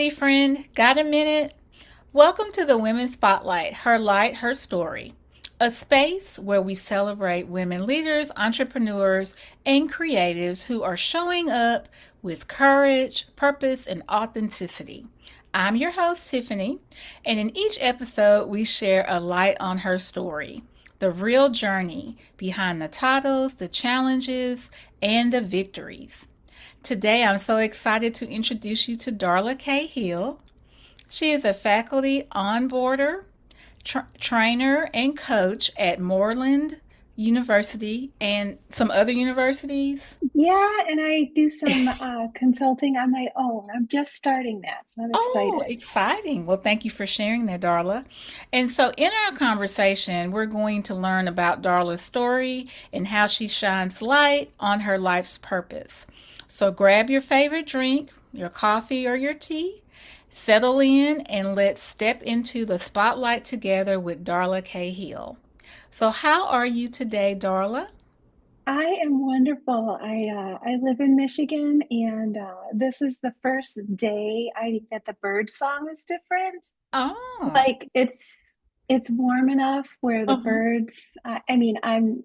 lady friend. Got a minute? Welcome to the Women's Spotlight, Her Light, Her Story, a space where we celebrate women leaders, entrepreneurs, and creatives who are showing up with courage, purpose, and authenticity. I'm your host, Tiffany, and in each episode, we share a light on her story, the real journey behind the titles, the challenges, and the victories. Today, I'm so excited to introduce you to Darla Kay Hill. She is a faculty onboarder, trainer, and coach at Moreland University and some other universities. Yeah, and I do some consulting on my own. I'm just starting that, so I'm Oh, excited. exciting. Well, thank you for sharing that, Darla. And so, in our conversation, we're going to learn about Darla's story and how she shines light on her life's purpose. So, grab your favorite drink, your coffee or your tea, settle in, and let's step into the spotlight together with Darla Kay Hill. So, how are you today, Darla? I am wonderful. I live in Michigan, and this is the first day I think that the bird song is different. Oh, Like it's warm enough where the uh-huh. birds. I mean, I'm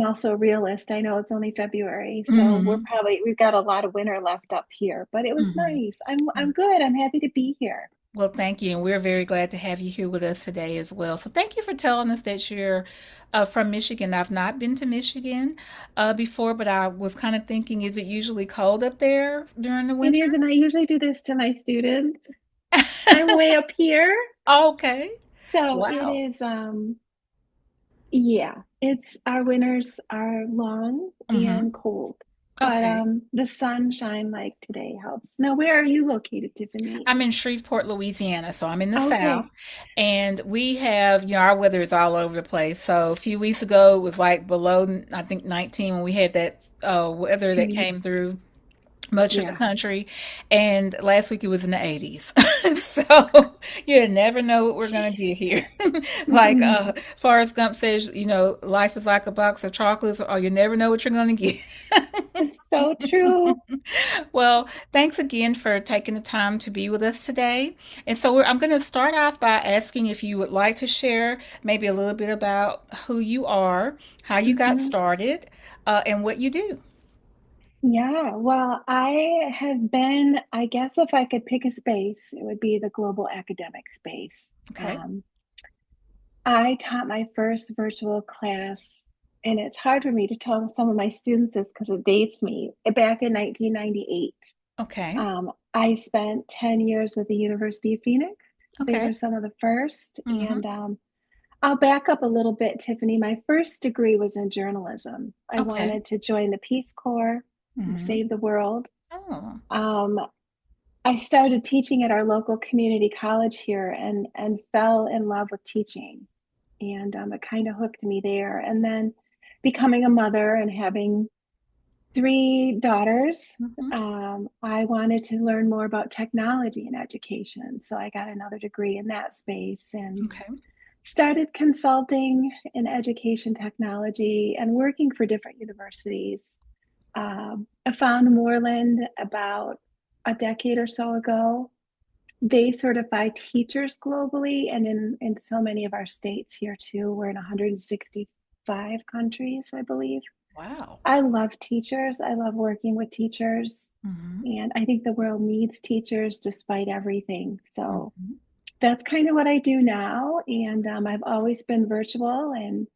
also a realist. I know it's only February, so Mm-hmm. we've got a lot of winter left up here, but it was Mm-hmm. nice. I'm good. I'm happy to be here. Well, thank you. And we're very glad to have you here with us today as well. So, thank you for telling us that you're from Michigan. I've not been to Michigan before, but I was kind of thinking, is it usually cold up there during the It winter? is, and I usually do this to my students. I'm way up here, Okay. so it Wow. is yeah, it's our winters are long Mm-hmm. and cold. But Okay. the sunshine like today helps. Now, where are you located, Tiffany? I'm in Shreveport, Louisiana, so I'm in the South, Okay. and we have, our weather is all over the place. So a few weeks ago, it was like below, I think 19 when we had that weather that Mm, came through much of the yeah. country. And last week it was in the 80s. So you never know what we're going to get here. Like Mm, Forrest Gump says, life is like a box of chocolates, or you never know what you're going to get. it's so true. Well, thanks again for taking the time to be with us today. And so I'm going to start off by asking if you would like to share maybe a little bit about who you are, how you got Mhm. started, and what you do. Yeah, well, I have been, I guess if I could pick a space, it would be the global academic space. Okay. Um, I taught my first virtual class, and it's hard for me to tell some of my students this because it dates me. Back in 1998, Okay. I spent 10 years with the University of Phoenix. They Okay. were some of the first. Mm-hmm. And I'll back up a little bit, Tiffany. My first degree was in journalism. I Okay. wanted to join the Peace Corps and Mm-hmm. save the world. Oh. Um, I started teaching at our local community college here and fell in love with teaching. And it kind of hooked me there. And then becoming a mother and having three daughters, Mm-hmm. I wanted to learn more about technology and education. So I got another degree in that space and Okay. started consulting in education technology and working for different universities. I found Moreland about a decade or so ago. They certify teachers globally and in so many of our states here too. We're in 165 countries, I believe. Wow. I love teachers. I love working with teachers. Mm-hmm. And I think the world needs teachers despite everything. So Mm-hmm. that's kind of what I do now. And I've always been virtual. And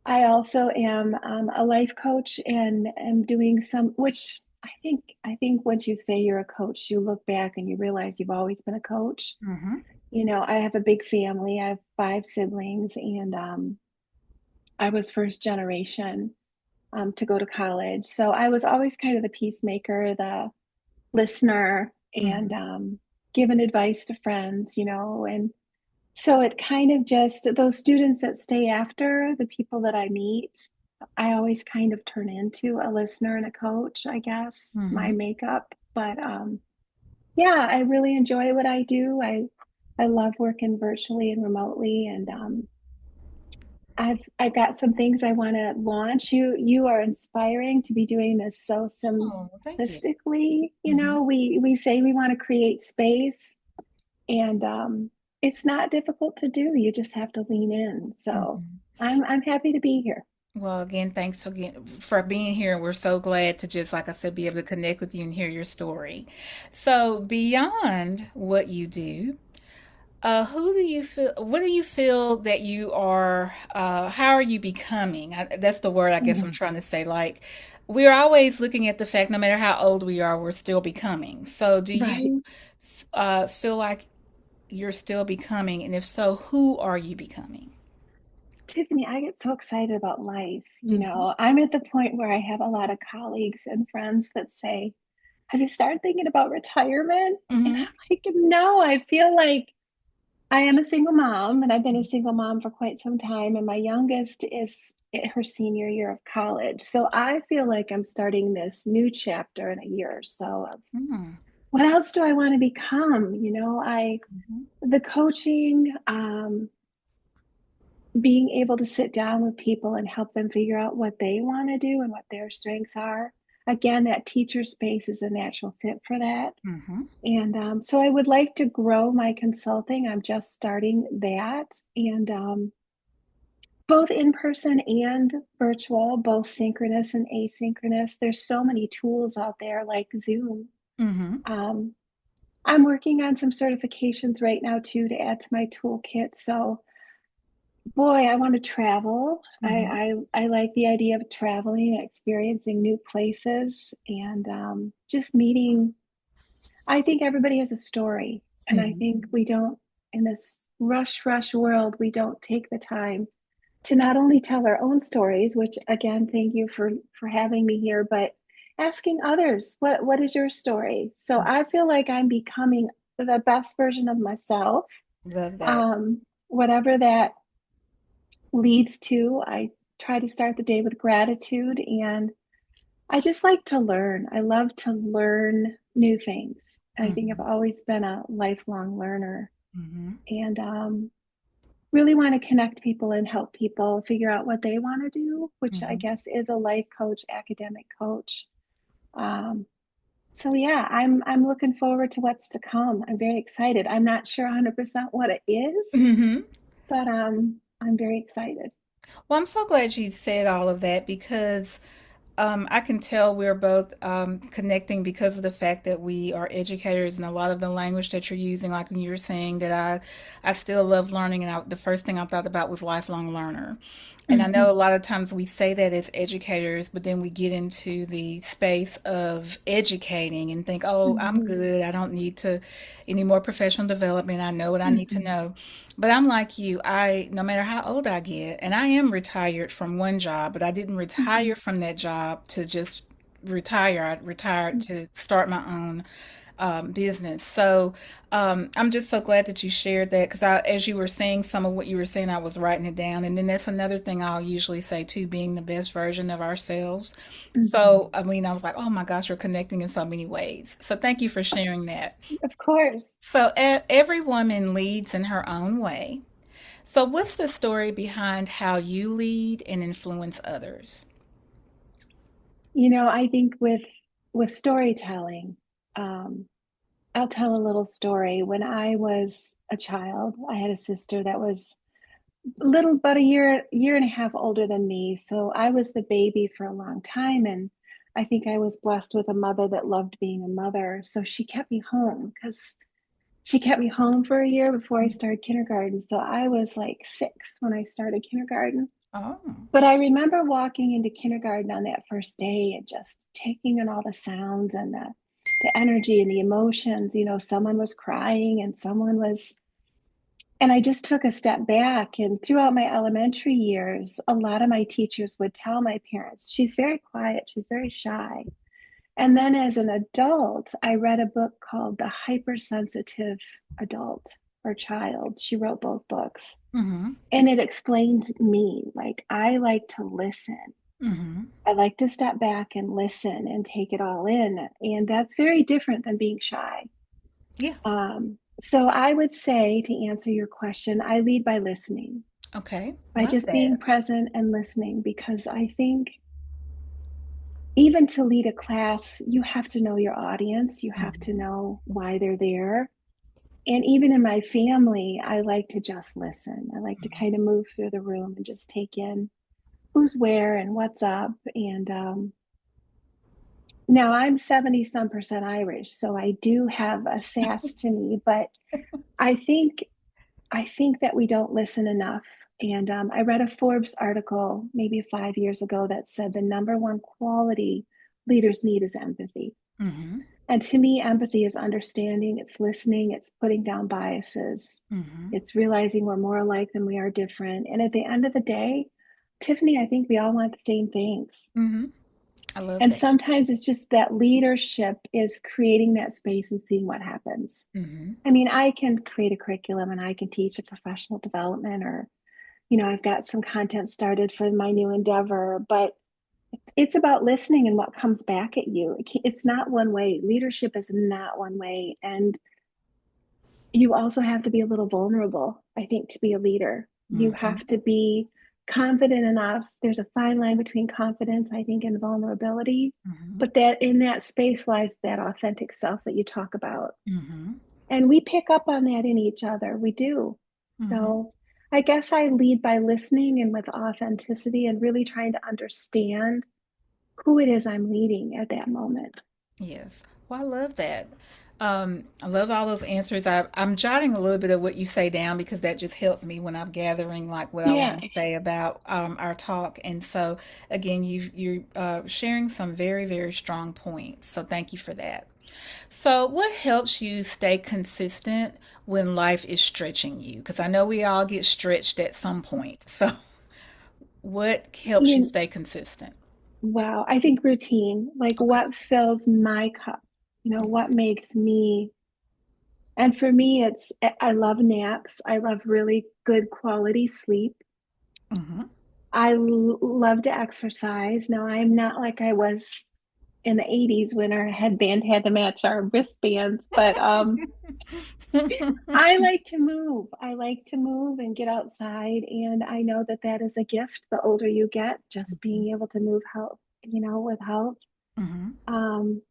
I also am a life coach and am doing some, which I think once you say you're a coach, you look back and you realize you've always been a coach. Mm-hmm. You know, I have a big family. I have five siblings, and I was first generation to go to college. So I was always kind of the peacemaker, the listener, and Mm-hmm. giving advice to friends, and so it kind of just those students that stay after the people that I meet, I always kind of turn into a listener and a coach, I guess, my Mm-hmm. makeup. But yeah, I really enjoy what I do. I love working virtually and remotely, and I've got some things I want to launch. You are inspiring to be doing this so Oh, thank you. simplistically. Hmm. We say we want to create space, and it's not difficult to do. You just have to lean in. So Hmm. I'm happy to be here. Well, again, thanks again for being here. We're so glad to just, like I said, be able to connect with you and hear your story. So, beyond what you do, who do you feel, what do you feel that you are, how are you becoming? That's the word I guess I'm Mhm. trying to say. Like, we're always looking at the fact, no matter how old we are, we're still becoming. So, do Right. you feel like you're still becoming? And if so, who are you becoming? Tiffany, I get so excited about life. Mm-hmm. I'm at the point where I have a lot of colleagues and friends that say, have you started thinking about retirement? And Mm-hmm. I'm like, no, I feel like I am a single mom, and I've been a single mom for quite some time. And my youngest is in her senior year of college. So I feel like I'm starting this new chapter in a year or so of Mm-hmm. what else do I want to become? The coaching, being able to sit down with people and help them figure out what they want to do and what their strengths are. Again, that teacher space is a natural fit for that. Mm-hmm. And so I would like to grow my consulting. I'm just starting that. And both in person and virtual, both synchronous and asynchronous. There's so many tools out there like Zoom. Mm-hmm. Um, I'm working on some certifications right now too to add to my toolkit. So boy, I want to travel. Mm-hmm. I like the idea of traveling, experiencing new places, and just meeting. I think everybody has a story, and I Mm-hmm. think we don't, in this rush world, we don't take the time to not only tell our own stories, which again, thank you for having me here, but asking others, what is your story? So I feel like I'm becoming the best version of myself. Love that. Whatever that leads to. I try to start the day with gratitude, and I just like to learn. I love to learn new things. I think I've Mm-hmm. always been a lifelong learner, Mm-hmm. and really want to connect people and help people figure out what they want to do, which I Mm-hmm. guess is a life coach, academic coach. Um, so yeah, I'm looking forward to what's to come. I'm very excited. I'm not sure 100% what it is, Mm-hmm. but I'm very excited. Well, I'm so glad you said all of that because I can tell we're both connecting because of the fact that we are educators and a lot of the language that you're using, like when you were saying that I still love learning, and the first thing I thought about was lifelong learner. And I know a Mhm. lot of times we say that as educators, but then we get into the space of educating and think, oh, I'm Mhm. good. I don't need to any more professional development. I know what I need to Mhm. know. But I'm like you, no matter how old I get, and I am retired from one job, but I didn't retire Mhm. from that job to just retire. I retired Mhm. to start my own business. So I'm just so glad that you shared that because as you were saying some of what you were saying, I was writing it down. And then that's another thing I'll usually say too, being the best version of ourselves. Mhm. So, I mean, I was like, oh my gosh, we're connecting in so many ways. So thank you for sharing that. Of course. So, every woman leads in her own way. So, what's the story behind how you lead and influence others? I think with storytelling, um, I'll tell a little story. When I was a child, I had a sister that was a little about a year and a half older than me. So I was the baby for a long time, and I think I was blessed with a mother that loved being a mother. So she kept me home because she kept me home for a year before I started kindergarten. So I was like 6 when I started kindergarten. Oh. But I remember walking into kindergarten on that first day and just taking in all the sounds and the energy and the emotions. Someone was crying and and I just took a step back. And throughout my elementary years, a lot of my teachers would tell my parents, she's very quiet, she's very shy. And then as an adult, I read a book called The Hypersensitive Adult or Child. She wrote both books. Mm-hmm. And it explained me, like, I like to listen. Mm-hmm. I like to step back and listen and take it all in. And that's very different than being shy. Yeah. So I would say, to answer your question, I lead by listening. Okay. by Love just being that. present and listening. Because I think even to lead a class, you have to know your audience, you have to Mhm. know why they're there. And even in my family, I like to just listen. I like to kind of move through the room and just take in who's where and what's up. And now I'm 70 some percent Irish, so I do have a sass to me, but I think I think that we don't listen enough. And I read a Forbes article maybe 5 years ago that said the number one quality leaders need is empathy. Mhm. And to me, empathy is understanding, it's listening, it's putting down biases, Mhm. it's realizing we're more alike than we are different. And at the end of the day, Tiffany, I think we all want the same things. Mhm. I love And that. sometimes it's just that leadership is creating that space and seeing what happens. Mhm. I mean, I can create a curriculum and I can teach a professional development, or, you know, I've got some content started for my new endeavor, but it's about listening and what comes back at you. It's not one way. Leadership is not one way. And you also have to be a little vulnerable, I think, to be a leader. You Mhm. have to be confident enough. There's a fine line between confidence, I think, and vulnerability. Mhm. But that in that space lies that authentic self that you talk about. Mhm. And we pick up on that in each other. We do. Mhm. So I guess I lead by listening and with authenticity and really trying to understand who it is I'm leading at that moment. Yes. Well, I love that. I love all those answers. I'm jotting a little bit of what you say down because that just helps me when I'm gathering like what I Yeah. want to say about our talk. And so, again, you're sharing some very, very strong points. So thank you for that. So, what helps you stay consistent when life is stretching you? Because I know we all get stretched at some point. So, what helps you You, stay consistent? wow. I think routine, like Okay. what fills my cup, what makes me, and for me, I love naps. I love really good quality sleep. Mm-hmm. Love to exercise. Now, I'm not like I was in the 80s when our headband had to match our wristbands, but I like to move. I like to move and get outside. And I know that that is a gift the older you get, just being able to move health, with health. Mm-hmm. Um,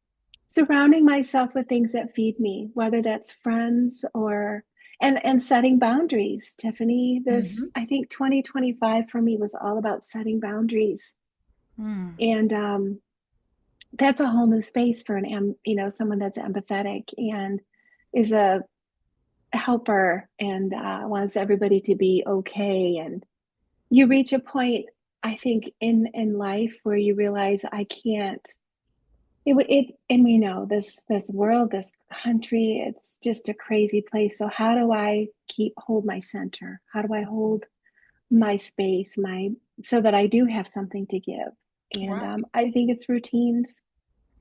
Surrounding myself with things that feed me, whether that's friends or and setting boundaries. Tiffany, Mm-hmm. this I think 2025 for me was all about setting boundaries. Mm. And that's a whole new space for someone that's empathetic and is a helper and wants everybody to be okay. And you reach a point, I think, in life where you realize I can't. And we know this world, this country, it's just a crazy place. So how do I hold my center? How do I hold my space, my so that I do have something to give? And Right. I think it's routines,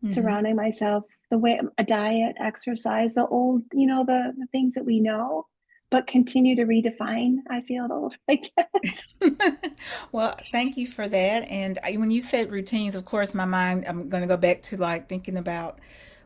Mm-hmm. surrounding myself, the way a diet, exercise, the things that we know, but continue to redefine. I feel the older I get. Well, thank you for that. And when you said routines, of course, my mind, I'm going to go back to like thinking about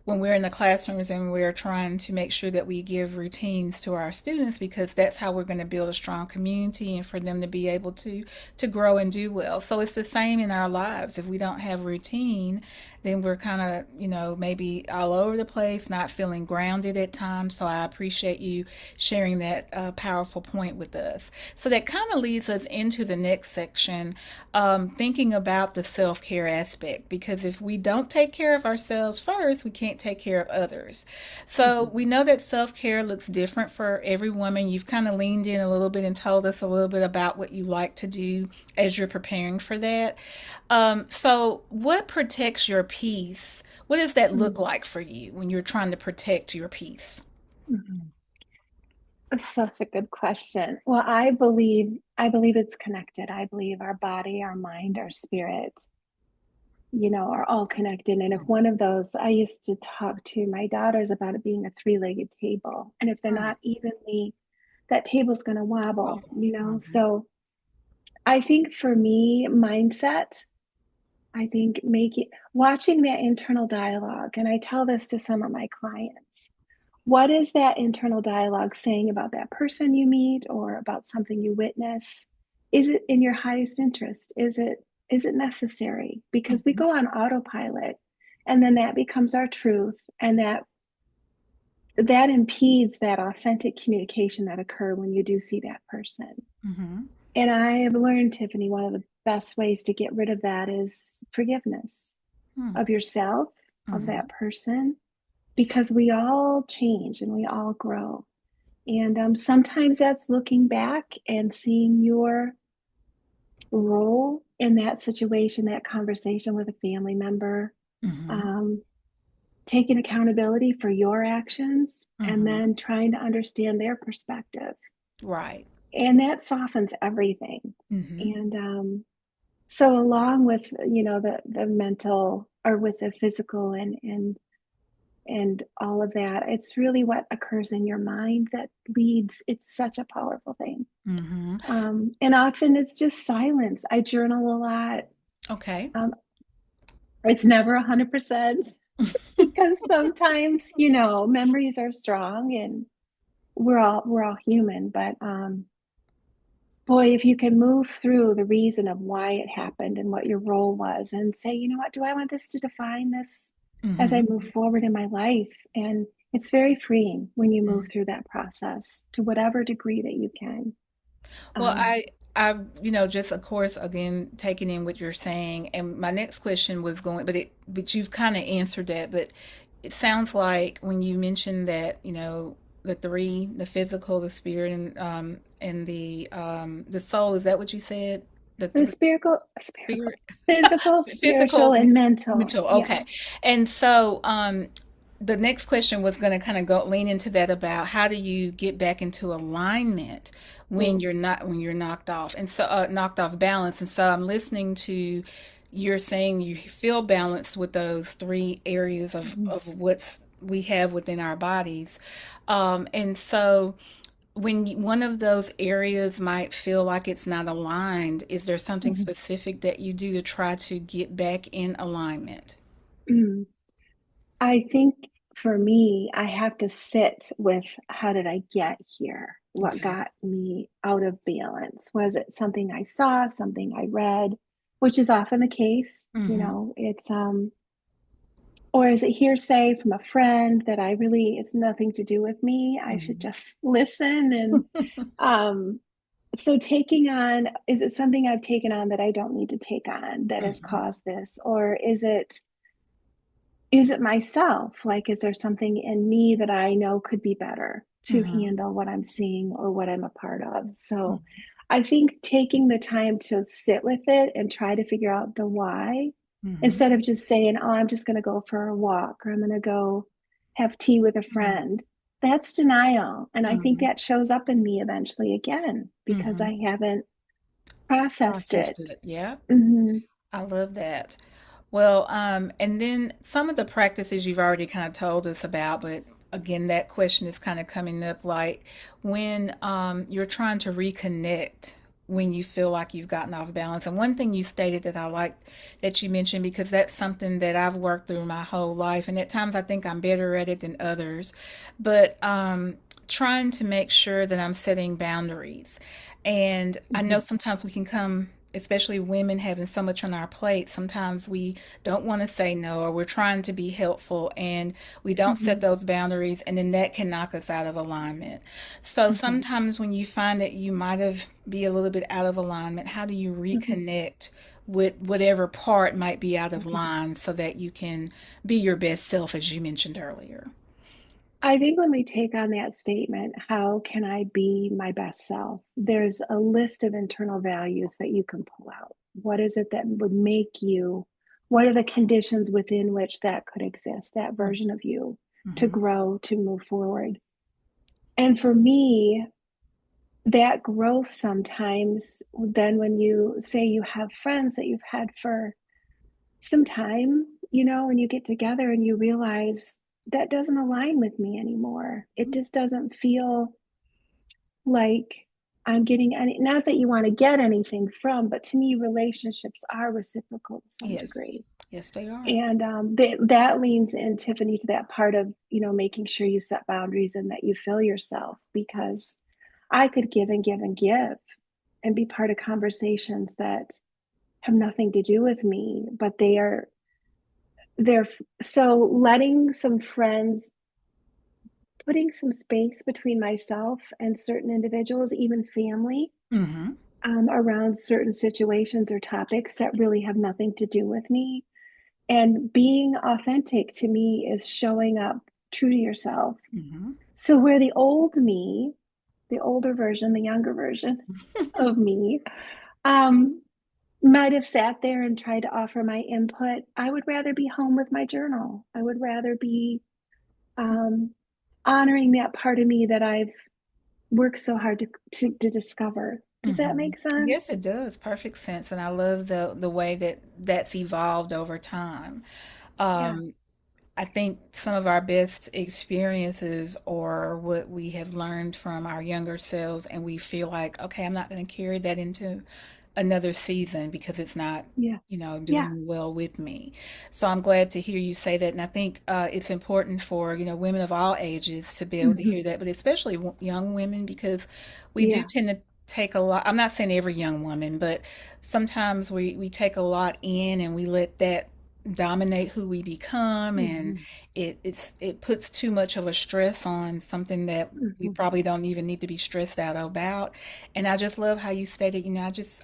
when we're in the classrooms and we're trying to make sure that we give routines to our students because that's how we're going to build a strong community and for them to be able to grow and do well. So it's the same in our lives. If we don't have routine, then we're kind of, maybe all over the place, not feeling grounded at times. So I appreciate you sharing that powerful point with us. So that kind of leads us into the next section, thinking about the self care aspect. Because if we don't take care of ourselves first, we can't take care of others. So Mhm. we know that self care looks different for every woman. You've kind of leaned in a little bit and told us a little bit about what you like to do as you're preparing for that. So, what protects your peace? What does that look Mhm. like for you when you're trying to protect your peace? Mhm. Such a good question. Well, I believe it's connected. I believe our body, our mind, our spirit, are all connected. And if one of those, I used to talk to my daughters about it being a three-legged table. And if they're Mm. not evenly, that table's going to Wow. wobble. Mhm. So I think for me, mindset, I think watching that internal dialogue, and I tell this to some of my clients, what is that internal dialogue saying about that person you meet or about something you witness? Is it in your highest interest? Is it necessary? Because we Mhm. go on autopilot and then that becomes our truth, and that impedes that authentic communication that occur when you do see that person. Mhm. And I have learned, Tiffany, one of the best ways to get rid of that is forgiveness Hmm. of yourself, of Mhm. that person, because we all change and we all grow. And sometimes that's looking back and seeing your role in that situation, that conversation with a family member, Mhm. um, taking accountability for your actions, and Mhm. then trying to understand their perspective. Right. And that softens everything. Mhm. And so, along with the mental, or with the physical, and all of that, it's really what occurs in your mind that leads. It's such a powerful thing. Mhm. And often it's just silence. I journal a lot. Okay. Um, it's never 100% because sometimes, memories are strong, and we're all human. But boy, if you can move through the reason of why it happened and what your role was, and say, you know what, do I want this to define this as I Mhm. move forward in my life? And it's very freeing when you move Mhm. through that process to whatever degree that you can. Well, Um, I, just of course, again, taking in what you're saying, and my next question was going, but you've kind of answered that. But it sounds like when you mentioned that, the three, the physical, the spirit, and the soul. Is that what you said? The the three. spiritual, Spirit, physical, physical, spiritual, and mental. mental. Yeah. Okay, and so the next question was going to kind of go lean into that about how do you get back into alignment when Mm, you're knocked off, and so knocked off balance. And so I'm listening to you're saying you feel balanced with those three areas mhm, of what's we have within our bodies, and so when one of those areas might feel like it's not aligned, is there something mhm, specific that you do to try to get back in alignment? mm. I think for me, I have to sit with, how did I get here? What Okay. got me out of balance? Was it something I saw, something I read, which is often the case? Mm-hmm. It's or is it hearsay from a friend that it's nothing to do with me? I should Mm-hmm. just listen. And um so, taking on, is it something I've taken on that I don't need to take on that has Mm-hmm. caused this? Or is it myself? Like, is there something in me that I know could be better to Mm-hmm. handle what I'm seeing or what I'm a part of? So I think taking the time to sit with it and try to figure out the why, Mm-hmm. instead of just saying, oh, I'm just going to go for a walk, or I'm going to go have tea with a friend. That's denial. And I think Mm-hmm. that shows up in me eventually again because Mm-hmm. I haven't processed Processed it. it. Yeah. Hmm. I love that. Well, and then some of the practices you've already kind of told us about, but again, that question is kind of coming up like when you're trying to reconnect when you feel like you've gotten off balance. And one thing you stated that I like that you mentioned, because that's something that I've worked through my whole life. And at times I think I'm better at it than others. But trying to make sure that I'm setting boundaries. And I know Hmm. sometimes we can come, especially women having so much on our plate, sometimes we don't want to say no, or we're trying to be helpful and we don't set Hmm. those boundaries, and then that can knock us out of alignment. So Hmm. sometimes when you find that you might have be a little bit out of alignment, how do you Hmm. reconnect with whatever part might be out of Hmm. line so that you can be your best self, as you mentioned earlier? I think when we take on that statement, how can I be my best self? There's a list of internal values that you can pull out. What is it that would make you? What are the conditions within which that could exist, that version of you, to Mm-hmm. grow, to move forward? And for me, that growth sometimes, then when you say you have friends that you've had for some time, and you get together and you realize that doesn't align with me anymore. It just doesn't feel like I'm getting any, not that you want to get anything from, but to me, relationships are reciprocal to some Yes. degree. Yes, they are. And that leans in, Tiffany, to that part of, making sure you set boundaries and that you fill yourself, because I could give and give and give and be part of conversations that have nothing to do with me, but they're so letting some friends, putting some space between myself and certain individuals, even family, Mm-hmm. around certain situations or topics that really have nothing to do with me. And being authentic to me is showing up true to yourself. Mm-hmm. So, where the old me, the older version, the younger version of me, um, might have sat there and tried to offer my input, I would rather be home with my journal. I would rather be um, honoring that part of me that I've worked so hard to discover. Does that Mm-hmm. make Yes, sense? it does. Perfect sense. And I love the way that that's evolved over time. Yeah. Um, I think some of our best experiences are what we have learned from our younger selves, and we feel like, okay, I'm not going to carry that into another season because it's not, Yeah. Yeah. doing well with me. So I'm glad to hear you say that, and I think it's important for women of all ages to be able to Hmm. hear that, but especially young women because we do Yeah. tend to take a lot. I'm not saying every young woman, but sometimes we take a lot in and we let that dominate who we become, and Hmm. it puts too much of a stress on something that we Hmm. probably don't even need to be stressed out about. And I just love how you stated,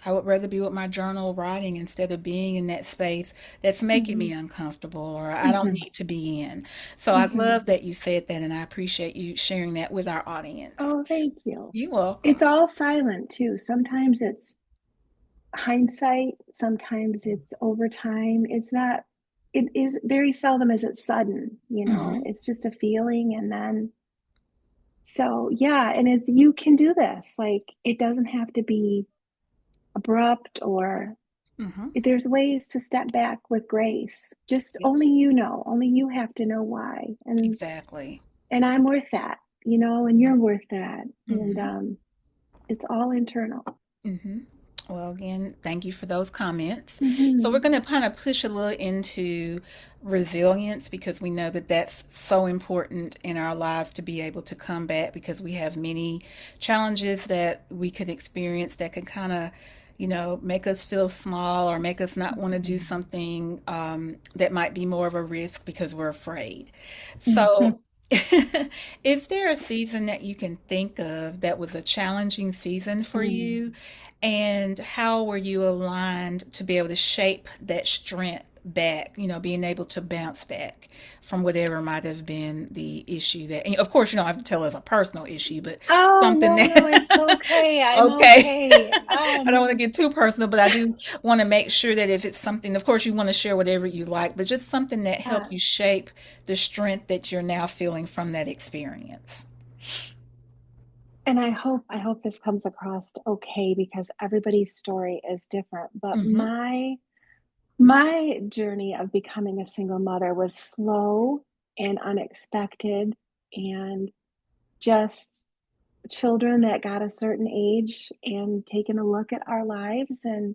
I would rather be with my journal writing instead of being in that space that's making Hmm. me uncomfortable or I don't Hmm. need to be in. So I Hmm. love that you said that, and I appreciate you sharing that with our audience. Oh, thank you. You're It's welcome. all silent too. Sometimes it's hindsight, sometimes it's overtime. It is very seldom is it sudden, Hmm. it's just a feeling. And then, so yeah, and you can do this. Like, it doesn't have to be abrupt, or Hmm. there's ways to step back with grace. Just Yes, only you have to know why. exactly. And I'm worth that, and you're worth that. And Hmm. it's all internal. Hmm. Well, again, thank you for those comments. So we're Hmm. going to kind of push a little into resilience because we know that that's so important in our lives to be able to come back because we have many challenges that we could experience that can kind of, make us feel small or make us not want to do something that might be more of a risk because we're afraid. So Hmm. is there a season that you can think of that was a challenging season for Mm. you? And how were you aligned to be able to shape that strength back, being able to bounce back from whatever might have been the issue that, and of course, you don't have to tell us a personal issue, but Oh, something no, no, it's that, okay. I'm okay. okay. I don't want to get too personal, but I do want to make sure that if it's something, of course, you want to share whatever you like, but just something that helped Uh, you shape the strength that you're now feeling from that experience. and I hope this comes across okay, because everybody's story is different. But Mm-hmm. my journey of becoming a single mother was slow and unexpected, and just children that got a certain age and taken a look at our lives, and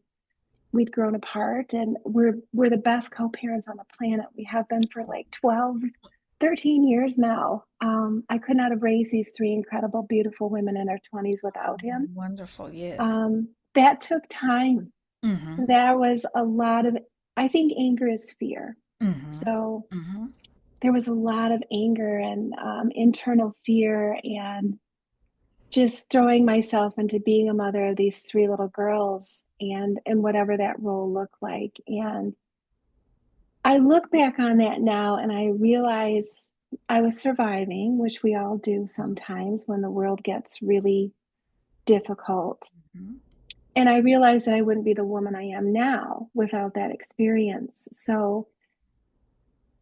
we'd grown apart, and we're the best co-parents on the planet. We have been for like 12, 13 years now. I could not have raised these three incredible, beautiful women in their 20s without him. Wonderful. Yes. That took time. Mm-hmm. There was a lot of, I think anger is fear. Mm-hmm. So Mm-hmm. there was a lot of anger and internal fear, and just throwing myself into being a mother of these three little girls, and whatever that role looked like. And I look back on that now and I realize I was surviving, which we all do sometimes when the world gets really difficult. Mm-hmm. And I realized that I wouldn't be the woman I am now without that experience. So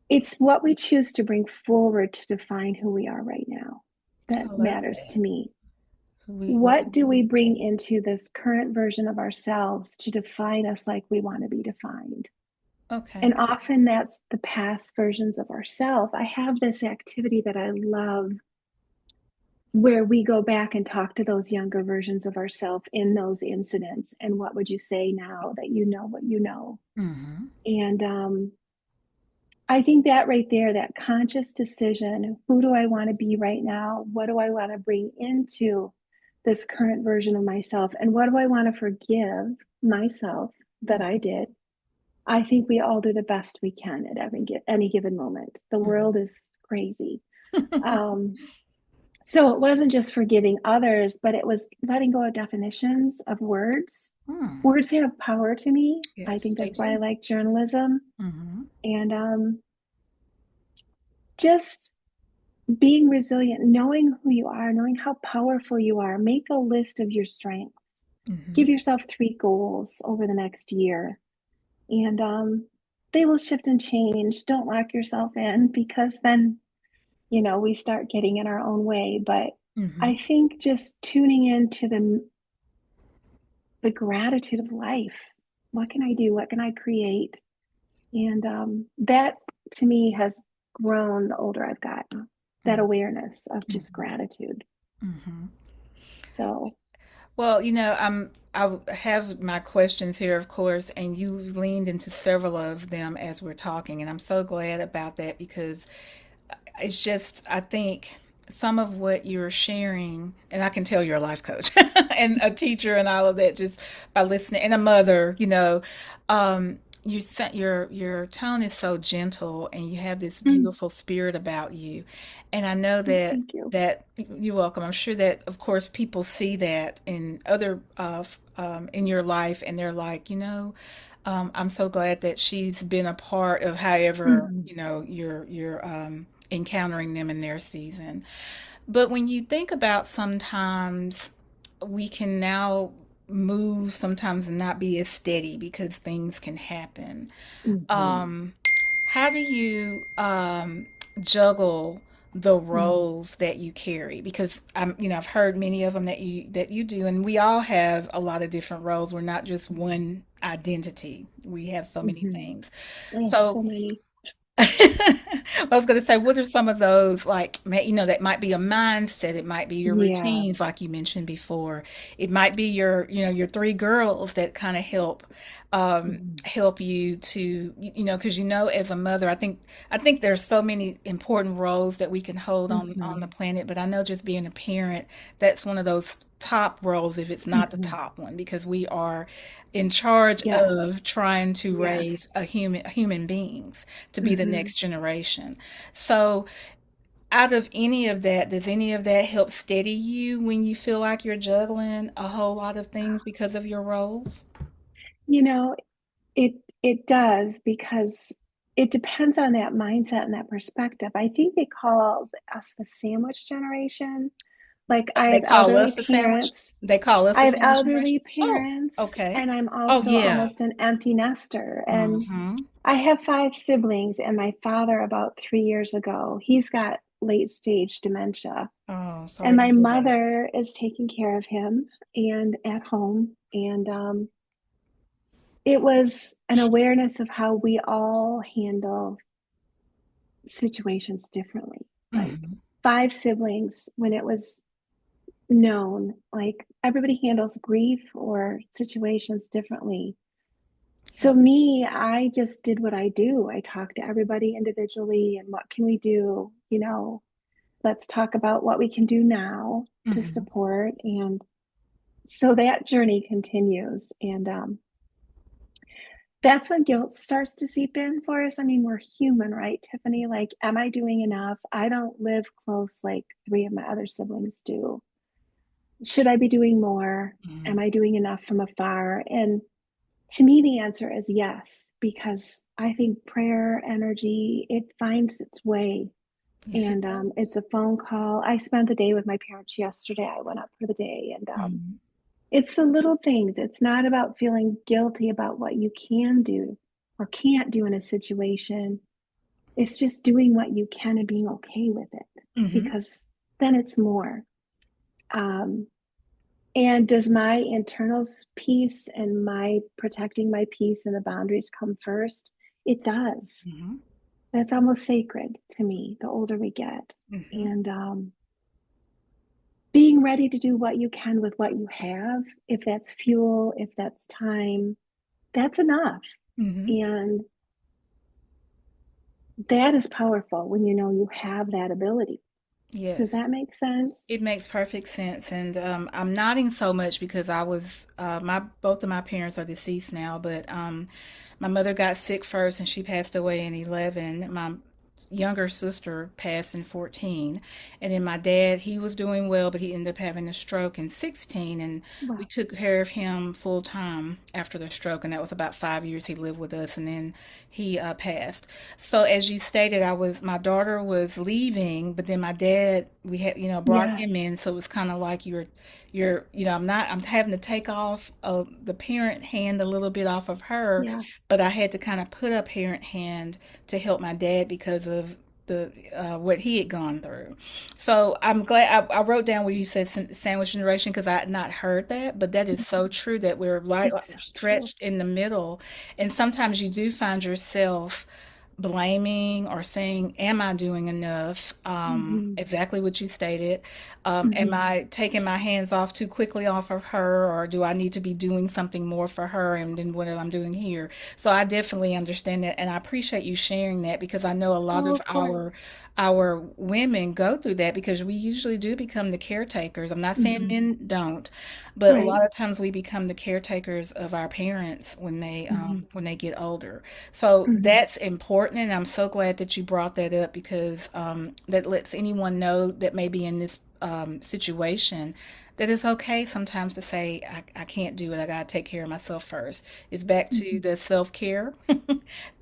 it's what we choose to bring forward to define who we are right now I that love matters that. to me. What What we do we use. bring into this current version of ourselves to define us like we want to be defined? Okay. And often that's the past versions of ourselves. I have this activity that I love where we go back and talk to those younger versions of ourselves in those incidents. And what would you say now that you know what you know? Mm-hmm. And I think that right there, that conscious decision, who do I want to be right now? What do I want to bring into this current version of myself? And what do I want to forgive myself that I did? I think we all do the best we can at any given moment. The world Mhm. is crazy. Um, so it wasn't just forgiving others, but it was letting go of definitions of words. Hmm. Words have power to me. I Yes, think they that's why I do. like journalism. Hmm. And just being resilient, knowing who you are, knowing how powerful you are. Make a list of your strengths. Hmm. Give yourself 3 goals over the next year, and they will shift and change. Don't lock yourself in, because then, we start getting in our own way. But Hmm. I think just tuning into the gratitude of life. What can I do? What can I create? And that to me has grown the older I've gotten, that awareness of just gratitude. Hmm. So, Well, I have my questions here, of course, and you leaned into several of them as we're talking, and I'm so glad about that because it's just, I think some of what you're sharing, and I can tell you're a life coach and a teacher and all of that just by listening, and a mother, your tone is so gentle and you have this mm, beautiful spirit about you. And I know that thank you. you're welcome. I'm sure that of course people see that in other in your life and they're like, I'm so glad that she's been a part of however, Mhm, you're encountering them in their season. But when you think about sometimes we can now move sometimes and not be as steady because things can happen. mhm, Um, how do you juggle the mm, roles that you carry? Because I've heard many of them that you do, and we all have a lot of different roles. We're not just one identity. We have so many mhm. things. Oh, so So many. I was going to say, what are some of those, like, that might be a mindset. It might be your Yeah. routines, like you mentioned before. It might be your three girls that kind of Mhm, help you to, because as a mother, I think there's so many important roles that we can hold on the mhm, planet. But I know just being a parent, that's one of those top roles, if it's not the mhm. top one, because we are in charge Yes. of trying to Yes. raise human beings to be the Mhm. next generation. So, out of any of that, does any of that help steady you when you feel like you're juggling a whole lot of things because of your roles? You know, it it does, because it depends on that mindset and that perspective. I think they call us the sandwich generation. Like, I They have call elderly us the sandwich. parents. They call us I the have sandwich generation. elderly Oh, parents, okay. and I'm Oh also yeah. almost an empty nester. And Mm-hmm. I have 5 siblings, and my father, about 3 years ago, he's got late stage dementia. Oh, And sorry to my hear that. mother is taking care of him and at home. And it was an awareness of how we all handle situations differently. Like, Mm-hmm. 5 siblings, when it was known, like, everybody handles grief or situations differently. So, Yep. me, I just did what I do. I talked to everybody individually, and what can we do? Let's talk about what we can do now to Mm-hmm. support. And so that journey continues. And that's when guilt starts to seep in for us. I mean, we're human, right, Tiffany? Like, am I doing enough? I don't live close like 3 of my other siblings do. Should I be doing more? Mm-hmm. Am I doing enough from afar? And to me, the answer is yes, because I think prayer energy, it finds its way. Yes, it And it's does. a phone call. I spent the day with my parents yesterday. I went up for the day, and Mm-hmm. it's the little things. It's not about feeling guilty about what you can do or can't do in a situation. It's just doing what you can and being okay with it, Mm-hmm. because then it's more. Um, and does my internal peace and my protecting my peace and the boundaries come first? It does. Mm-hmm. That's almost sacred to me the older we get. Mm-hmm. And being ready to do what you can with what you have, if that's fuel, if that's time, that's enough. Mm-hmm. And that is powerful when you know you have that ability. Does Yes. that make sense? It makes perfect sense, and I'm nodding so much because I was my both of my parents are deceased now, but my mother got sick first, and she passed away in 11. My younger sister passed in 14, and then my dad, he was doing well, but he ended up having a stroke in 16, and we Well, took care of him full time after the stroke, and that was about 5 years he lived with us, and then he passed. So as you stated, my daughter was leaving, but then my dad, we had, brought yeah, him in. So it was kind of like I'm having to take off the parent hand a little bit off of her, yeah, but I had to kind of put a parent hand to help my dad because of the what he had gone through. So I'm glad I wrote down where you said sandwich generation because I had not heard that, but that is so true that we're like it's so true. stretched in the middle, and sometimes you do find yourself blaming or saying, am I doing enough? Hmm. Exactly what you stated. Am Hmm. I taking my hands off too quickly off of her, or do I need to be doing something more for her and then what I'm doing here? So I definitely understand that, and I appreciate you sharing that because I know a lot Oh, of of course. our women go through that because we usually do become the caretakers. I'm not saying Hmm. men don't, but a Right. lot of times we become the caretakers of our parents Hmm. when they get older. So Hmm. that's important, and I'm so glad that you brought that up because that lets anyone know that may be in this situation that it's okay sometimes to say, I can't do it. I got to take care of myself first. It's back to Hmm. the self care,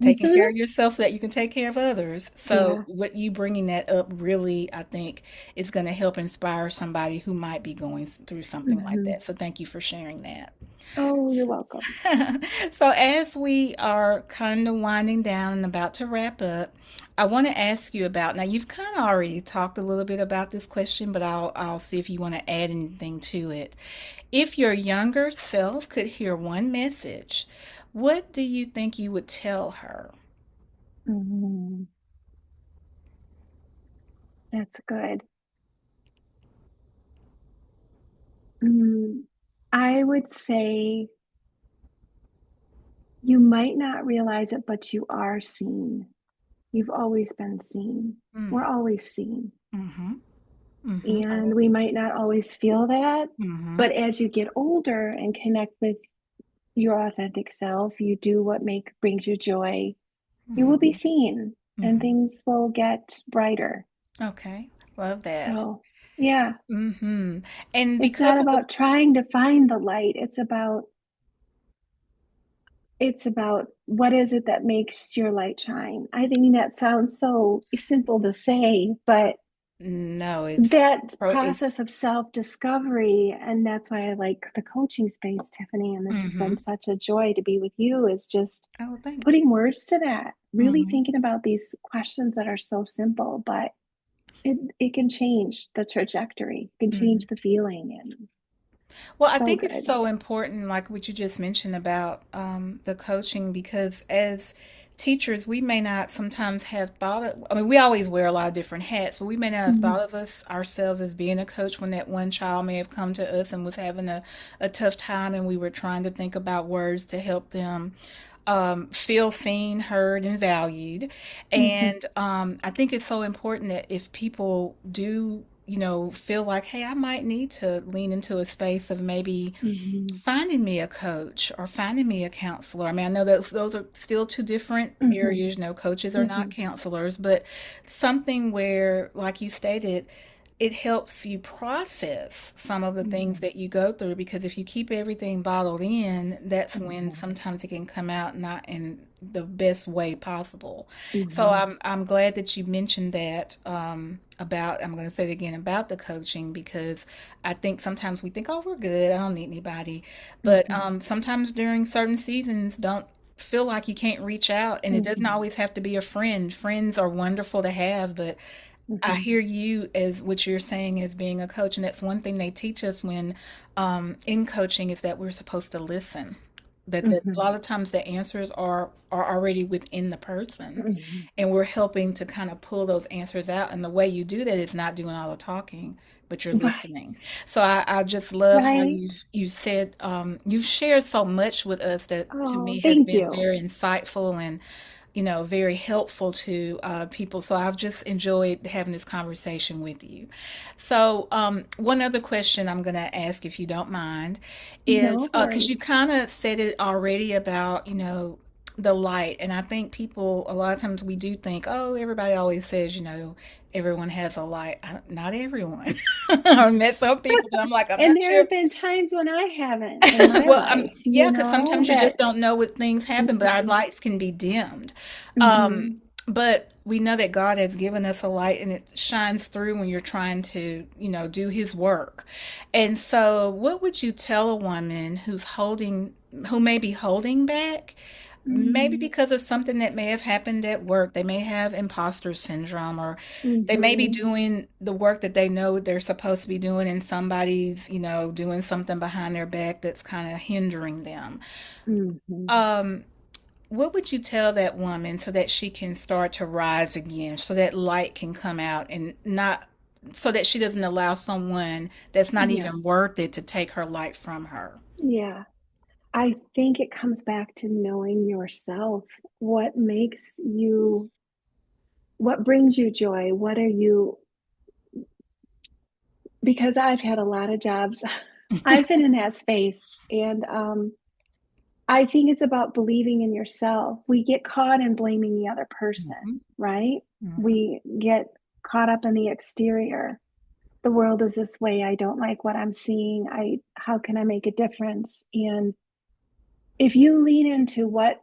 taking care Hmm. of yourself so that you can take care of others. So, Yeah. what you bringing that up really, I think, is going to help inspire somebody who might be going through something like Hmm. that. So, thank you for sharing that. Oh, you're welcome. So, as we are kind of winding down and about to wrap up, I want to ask you about now. You've kind of already talked a little bit about this question, but I'll see if you want to add anything to it. If your younger self could hear one message, what do you think you would tell her? Hmm. That's good. Mm, I would say you might not realize it, but you are seen. You've always been seen. We're Mm, always seen. mm-hmm. Mm-hmm. And we might not always feel that, Mm-hmm. but as you get older and connect with your authentic self, you do what make brings you joy, you will be Mm-hmm. seen and Mm-hmm. things will get brighter. Okay. Love that. So, yeah, Mm-hmm. And it's not because of the about trying to find the light. It's about what is it that makes your light shine. I think that sounds so simple to say, but no, that it's process of self-discovery, and that's why I like the coaching space, Tiffany, and this has mm-hmm. been such a joy to be with you, is just Oh, thank you. putting words to that, really Mm-hmm. thinking about these questions that are so simple, but it can change the trajectory, it can Mm-hmm. change the feeling, and Well, I so think it's good. so important, like what you just mentioned about the coaching, because as teachers, we may not sometimes have thought of, I mean, we always wear a lot of different hats, but we may not have Mhm. thought of us ourselves as being a coach when that one child may have come to us and was having a tough time, and we were trying to think about words to help them feel seen, heard, and valued. Mhm. And I think it's so important that if people do, feel like, hey, I might need to lean into a space of maybe Mhm. finding me a coach or finding me a counselor. I mean, I know those are still two different Mhm. areas. Coaches are not Mhm. counselors, but something where, like you stated, it helps you process some of the things Mhm. that you go through because if you keep everything bottled in, that's when Mhm. sometimes it can come out not in the best way possible. So Mhm. I'm glad that you mentioned that about I'm going to say it again about the coaching because I think sometimes we think, oh, we're good, I don't need anybody, but Mhm. sometimes during certain seasons, don't feel like you can't reach out, and it doesn't Mhm. always have to be a friend. Friends are wonderful to have, but I Mhm. hear you as what you're saying as being a coach, and that's one thing they teach us when in coaching is that we're supposed to listen. That a Mhm. lot of times the answers are already within the person, Mhm. and we're helping to kind of pull those answers out. And the way you do that is not doing all the talking, but you're listening. Right. So I just love how Right. you said you've shared so much with us that to Oh, me has thank been you. very insightful and very helpful to people. So I've just enjoyed having this conversation with you. So, one other question I'm going to ask, if you don't mind, is No because you worries. kind of said it already about, the light. And I think people, a lot of times we do think, oh, everybody always says, everyone has a light. Not everyone. I met some people that I'm like, I'm And not there sure. have been times when I haven't in my Well, life, yeah, because sometimes you just that. don't know what things happen, but our Mhm, lights can be dimmed. Um, mhm, but we know that God has given us a light and it shines through when you're trying to, do his work. And so, what would you tell a woman who may be holding back? Maybe mhm, because of something that may have happened at work. They may have imposter syndrome, or they may be mhm, doing the work that they know they're supposed to be doing, and somebody's, doing something behind their back that's kind of hindering them. mhm. Um, what would you tell that woman so that she can start to rise again, so that light can come out and not, so that she doesn't allow someone that's not Yeah, even worth it to take her light from her? yeah. I think it comes back to knowing yourself. What makes you, what brings you joy? What are you, because I've had a lot of jobs. I've been in that space, and I think it's about believing in yourself. We get caught in blaming the other person, Hmm. right? Hmm. We get caught up in the exterior. The world is this way. I don't like what I'm seeing. How can I make a difference? And if you lean into what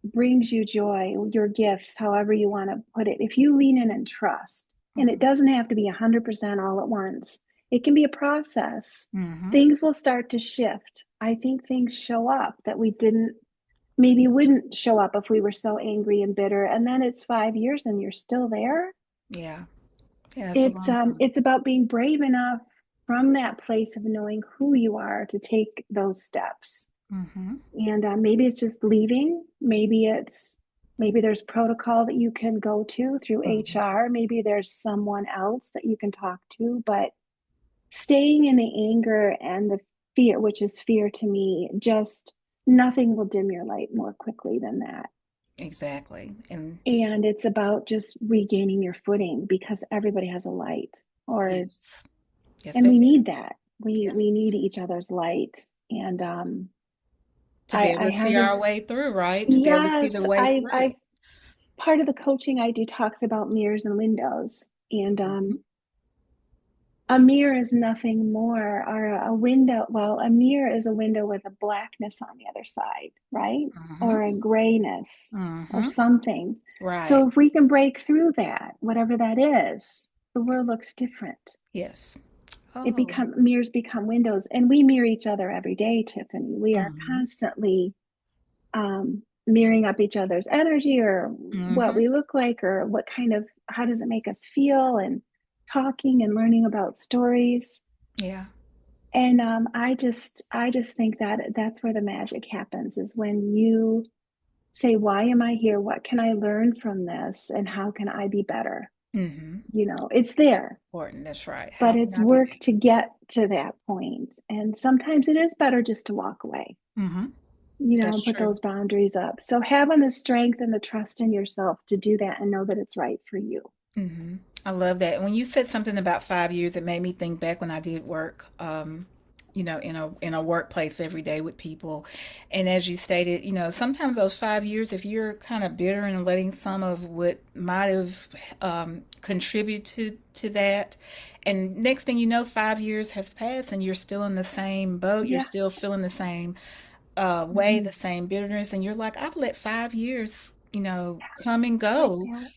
brings you joy, your gifts, however you want to put it, if you lean in and trust, and it doesn't have to be 100% all at once, it can be a process. Hmm. Things will start to shift. I think things show up that we didn't, maybe wouldn't show up if we were so angry and bitter. And then it's 5 years and you're still there. Yeah. Yeah, that's a long time. It's about being brave enough from that place of knowing who you are to take those steps. Hmm. And maybe it's just leaving. Maybe there's protocol that you can go to through Hmm. HR. Maybe there's someone else that you can talk to. But staying in the anger and the fear, which is fear to me, just nothing will dim your light more quickly than that. Exactly. And And it's about just regaining your footing because everybody has a light, or yes, yes, and they we do. need that. We Yeah. we need each other's light. And To be able I to see have our this. way through, right? To be able to see the Yes, way I through. part of the coaching I do talks about mirrors and windows. And Hmm. a mirror is nothing more, or a window. Well, a mirror is a window with a blackness on the other side, right? Or a Hmm. grayness or Hmm. something. So Right. if we can break through that, whatever that is, the world looks different. Yes. It Oh. become Mirrors become windows, and we mirror each other every day, Tiffany. We are Hmm. constantly mirroring up each other's energy, or what Hmm. we look like, or what kind of, how does it make us feel, and talking and learning about stories. Yeah. And I just think that that's where the magic happens, is when you say, why am I here? What can I learn from this? And how can I be better? Hmm. It's there, Important. That's right. but How can it's I be work to better? get to that point. And sometimes it is better just to walk away, Hmm. and That's put true. those boundaries up. So having the strength and the trust in yourself to do that and know that it's right for you. Hmm. I love that. When you said something about 5 years, it made me think back when I did work, in a workplace every day with people. And as you stated, sometimes those 5 years, if you're kind of bitter and letting some of what might have contributed to that, and next thing you know, 5 years has passed and you're still in the same boat, you're Yeah. still feeling the same way, Hmm. the same bitterness, and you're like, I've let 5 years, come and Like go, that.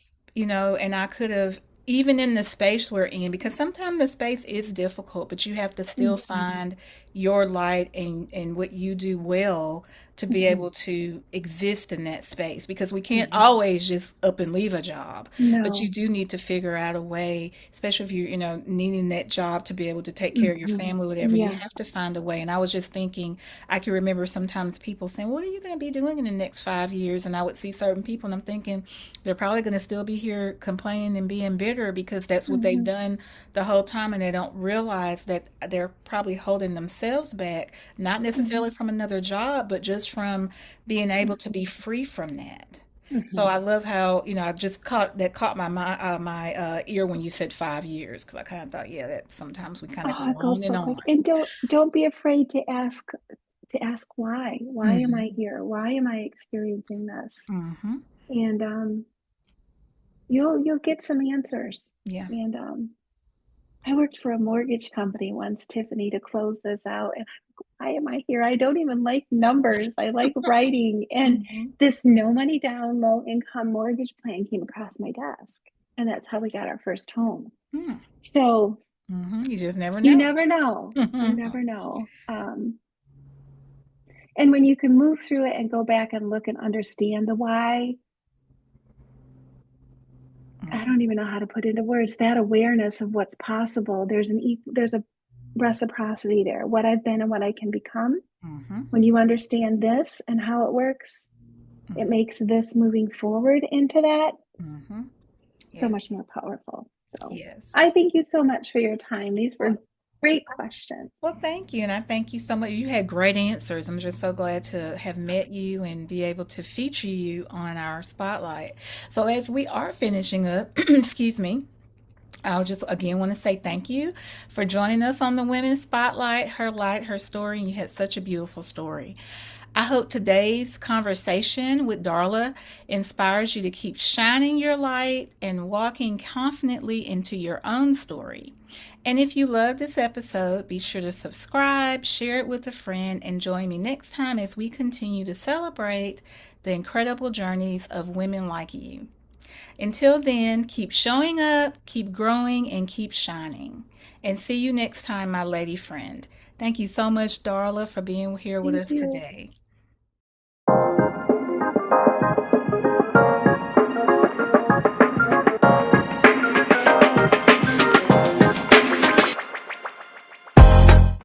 and I could have, even in the space we're in, because sometimes the space is difficult, but you have to still Hmm. find your light and what you do well to be Hmm. able to exist in that space, because we can't Hmm. always just up and leave a job, but you No. do need to figure out a way, especially if you're, needing that job to be able to take care of your Hmm. family, whatever. You Yeah. have to find a way. And I was just thinking, I can remember sometimes people saying, what are you going to be doing in the next 5 years? And I would see certain people and I'm thinking, they're probably going to still be here complaining and being bitter because that's what they've Hmm. done the whole time, and they don't realize that they're probably holding themselves back, not necessarily Hmm. from another job, but just from being able to be Hmm. free from that. So I Mhm. love how, I just caught my ear when you said 5 years, because I kind of thought, yeah, that sometimes we kind of Oh, go it goes on and so quick. on. And don't be afraid to ask why. Why am I Hmm. here? Why am I experiencing this? Hmm. And you'll get some answers. Yeah. And I worked for a mortgage company once, Tiffany, to close this out. And why am I here? I don't even like numbers. I like writing. And Hmm. this no money down, low income mortgage plan came across my desk. And that's how we got our first home. Hmm. So Hmm. You just never you know. never know. You Hmm. never know. And when you can move through it and go back and look and understand the why, I don't even know how to put into words that awareness of what's possible. There's a reciprocity there. What I've been and what I can become. Hmm. When you understand this and how it works, it makes this moving forward into that Hmm. so much Yes. more powerful. So Yes. I thank you so much for your time. These were Well, great questions. well, thank you. And I thank you so much. You had great answers. I'm just so glad to have met you and be able to feature you on our spotlight. So, as we are finishing up, excuse me, I'll just again want to say thank you for joining us on the Women's Spotlight, Her Light, Her Story. And you had such a beautiful story. I hope today's conversation with Darla inspires you to keep shining your light and walking confidently into your own story. And if you love this episode, be sure to subscribe, share it with a friend, and join me next time as we continue to celebrate the incredible journeys of women like you. Until then, keep showing up, keep growing, and keep shining. And see you next time, my lady friend. Thank you so much, Darla, for being here with Thank us you. today.